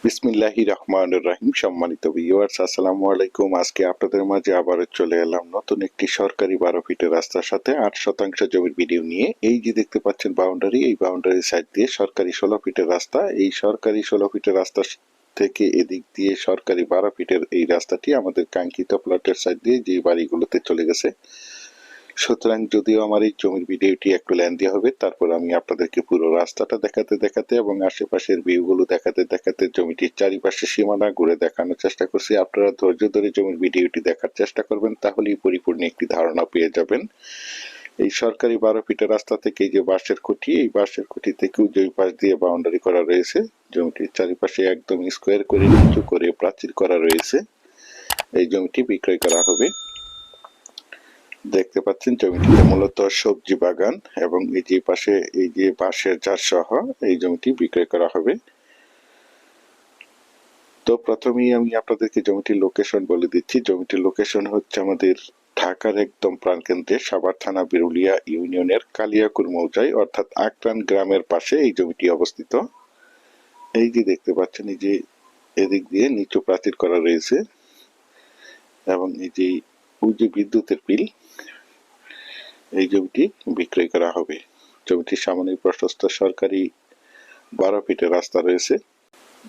বিসমিল্লাহির রহমানির রহিম। সম্মানিত ভিউয়ার্স, আসসালামু আলাইকুম। আজকে আপনাদের মাঝে আবারও চলে এলাম নতুন একটি সরকারি 12 ফিটের রাস্তার সাথে 8% জমির ভিডিও নিয়ে। এই যে দেখতে পাচ্ছেন বাউন্ডারি, এই বাউন্ডারি সাইড দিয়ে সরকারি 16 ফিটের রাস্তা। এই সরকারি 16 ফিটের রাস্তা থেকে এদিক দিয়ে সরকারি 12 ফিটের এই রাস্তাটি আমাদের কাঙ্ক্ষিত প্লটের সাইড দিয়ে যে বাড়িগুলোতে চলে গেছে। সুতরাং যদিও আমার এই জমির ভিডিওটি একটু লেন্দি হবে, তারপর আমি আপনাদেরকে পুরো রাস্তাটা দেখাতে দেখাতে এবং আশেপাশের ভিউগুলো দেখাতে দেখাতে জমিটির চারিপাশে সীমানা ঘুরে দেখানোর চেষ্টা করছি। আপনারা ধৈর্য ধরে জমির ভিডিওটি দেখার চেষ্টা করবেন, তাহলেই পরিপূর্ণ একটি ধারণা পেয়ে যাবেন। এই সরকারি 12 ফিটের রাস্তা থেকে এই যে বাঁশের খুঁটি, এই বাঁশের খুঁটি থেকেও দুই পাশ দিয়ে বাউন্ডারি করা রয়েছে। জমিটির চারিপাশে একদম স্কোয়ার করে নিচু করে প্রাচীর করা রয়েছে। এই জমিটি বিক্রয় করা হবে। দেখতে পাচ্ছেন জমিটিতে মূলত সবজি বাগান এবং এই যে পাশে এই যে বাঁশের ঝাড় সহ এই জমিটি বিক্রয় করা হবে। তো প্রথমেই আমি আপনাদেরকে জমিটির লোকেশন বলে দিচ্ছি। জমিটির লোকেশন হচ্ছে আমাদের ঢাকার একদম প্রাণকেন্দ্রে সাভার থানা বিরুলিয়া ইউনিয়নের কালিয়াকুর মৌজায় অর্থাৎ আকরান গ্রামের পাশে এই জমিটি অবস্থিত। এই যে দেখতে পাচ্ছেন এই যে এদিক দিয়ে নিচু প্রাচীর করা রয়েছে এবং এই যে বিদ্যুতের পিল, এই জমিটি বিক্রয় করা হবে। জমিটির সামনে প্রশস্ত সরকারি 12 ফিটের রাস্তা রয়েছে।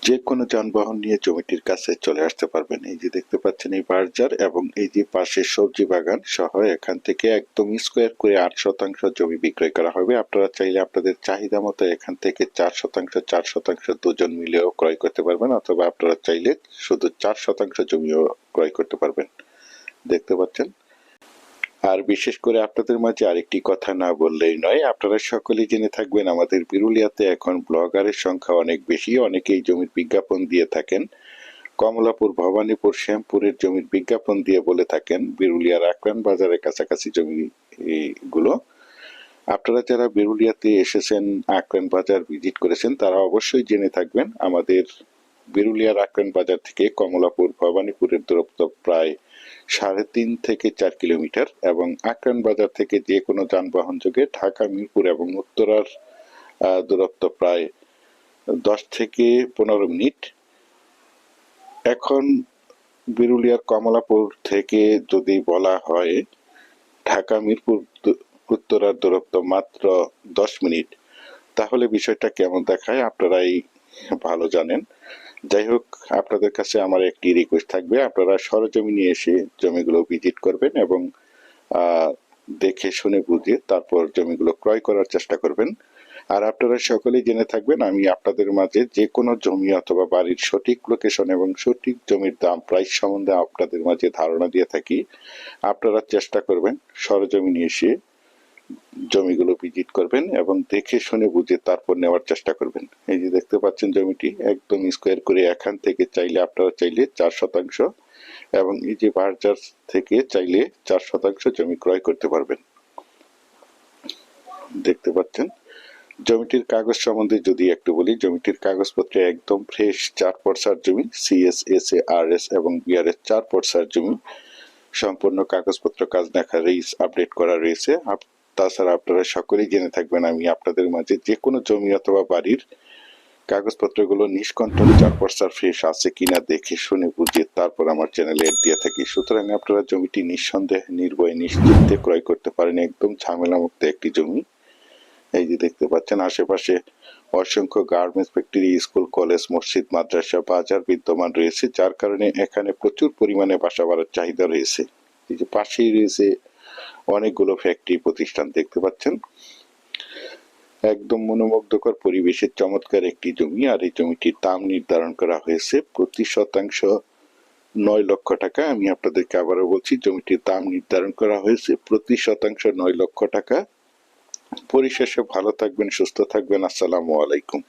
যে কোনো যানবাহন নিয়ে জমিটির কাছে চলে আসতে পারবেন। এই যে দেখতে পাচ্ছেন এই বার্জার এবং এই যে পাশে সবজি বাগান সহ এখান থেকে একদম স্কোয়ার করে 8% জমি বিক্রয় করা হবে। আপনারা চাইলে আপনাদের চাহিদা মতো এখান থেকে 4% দুজন মিলেও ক্রয় করতে পারবেন, অথবা আপনারা চাইলে শুধু 4% জমিও ক্রয় করতে পারবেন। দেখতে পাচ্ছেন। আর বিশেষ করে আপনাদের মাঝে আরেকটি কথা না বললেই নয়, আপনারা সকলেই জেনে থাকবেন আমাদের বিরুলিয়াতে এখন ব্লগারের সংখ্যা অনেক বেশি। অনেকেই জমির বিজ্ঞাপন দিয়ে থাকেন। কমলাপুর, ভবানীপুর, শ্যামপুরের জমির বিজ্ঞাপন দিয়ে বলে থাকেন বিরুলিয়ার আকরান বাজারের কাছাকাছি জমিগুলো। আপনারা যারা বিরুলিয়াতে এসেছেন, আকরান বাজার ভিজিট করেছেন, তারা অবশ্যই জেনে থাকবেন আমাদের বিরুলিয়ার আকরান বাজার থেকে কমলাপুর, ভবানীপুরের দূরত্ব প্রায় 3.5 থেকে 4 কিলোমিটার এবং আকরান বাজার থেকে যে কোনো যানবাহন যোগে ঢাকা, মিরপুর এবং উত্তরার দূরত্ব প্রায় 10 থেকে 15 মিনিট। এখন বিরুলিয়ার কমলাপুর থেকে যদি বলা হয় ঢাকা মিরপুর উত্তরার দূরত্ব মাত্র 10 মিনিট, তাহলে বিষয়টা কেমন দেখায় আপনারাই ভালো জানেন। যাই হোক, আপনাদের কাছে আমার একটি রিকোয়েস্ট থাকবে, আপনারা সরজমিনে এসে জমিগুলো ভিজিট করবেন এবং দেখে শুনে বুঝে তারপর জমিগুলো ক্রয় করার চেষ্টা করবেন। আর আপনারা সকলেই জেনে থাকবেন আমি আপনাদের মাঝে যে কোনো জমি অথবা বাড়ির সঠিক লোকেশন এবং সঠিক জমির দাম প্রাইস সম্বন্ধে আপনাদের মাঝে ধারণা দিয়ে থাকি। আপনারা চেষ্টা করবেন সরজমিনে এসে জমিগুলো ভিজিট করবেন এবং দেখে শুনে বুঝে তারপর নেওয়ার চেষ্টা করবেন। এই যে দেখতে পাচ্ছেন জমিটি একদম স্কোয়ার করে এখান থেকে চাইলে আপনারা চাইলে 4% এবং এই যে বার্জার থেকে চাইলে 4% জমি ক্রয় করতে পারবেন। দেখতে পাচ্ছেন জমিটির কাগজ সম্বন্ধে যদি একটু বলি, জমিটির কাগজপত্রে একদম ফ্রেশ 4 পর্সার জমি, CS, SA, RS এবং BRS 4 পর্সার জমি। সম্পূর্ণ কাগজপত্র কাজ দেখা আপডেট করা রয়েছে। তাছাড়া আপনারা সকলেই জেনে থাকবেন আমি আপনাদের মাঝে যে কোনো জমি অথবা বাড়ির কাগজপত্রগুলো নিষ্কণ্টক 4 পর্সার ফ্রেশ আছে কিনা দেখে শুনে বুঝে তারপর আমার চ্যানেলে এড দিয়ে থাকি। সুতরাং আপনারা জমিটি নিঃসন্দেহে নির্ভয়ে নিশ্চিন্তে ক্রয় করতে পারেন। একদম ঝামেলামুক্ত একটি জমি। এই যে দেখতে পাচ্ছেন আশেপাশে অসংখ্য গার্মেন্টস ফ্যাক্টরি, স্কুল, কলেজ, মসজিদ, মাদ্রাসা, বাজার বিদ্যমান রয়েছে, যার কারণে এখানে প্রচুর পরিমাণে বাসা বাড়ার চাহিদা রয়েছে। এই যে পাশেই রয়েছে অনেকগুলো ফ্যাক্টরি প্রতিষ্ঠান। দেখতে পাচ্ছেন একদম মনোমুগ্ধকর পরিবেশের চমৎকার একটি জমি। আর এই জমিটির দাম নির্ধারণ করা হয়েছে প্রতি শতাংশ 9 লক্ষ টাকা। আমি আপনাদেরকে আবারও বলছি, জমিটির দাম নির্ধারণ করা হয়েছে প্রতি শতাংশ 9 লক্ষ টাকা। পরিশেষে ভালো থাকবেন, সুস্থ থাকবেন। আসসালামু আলাইকুম।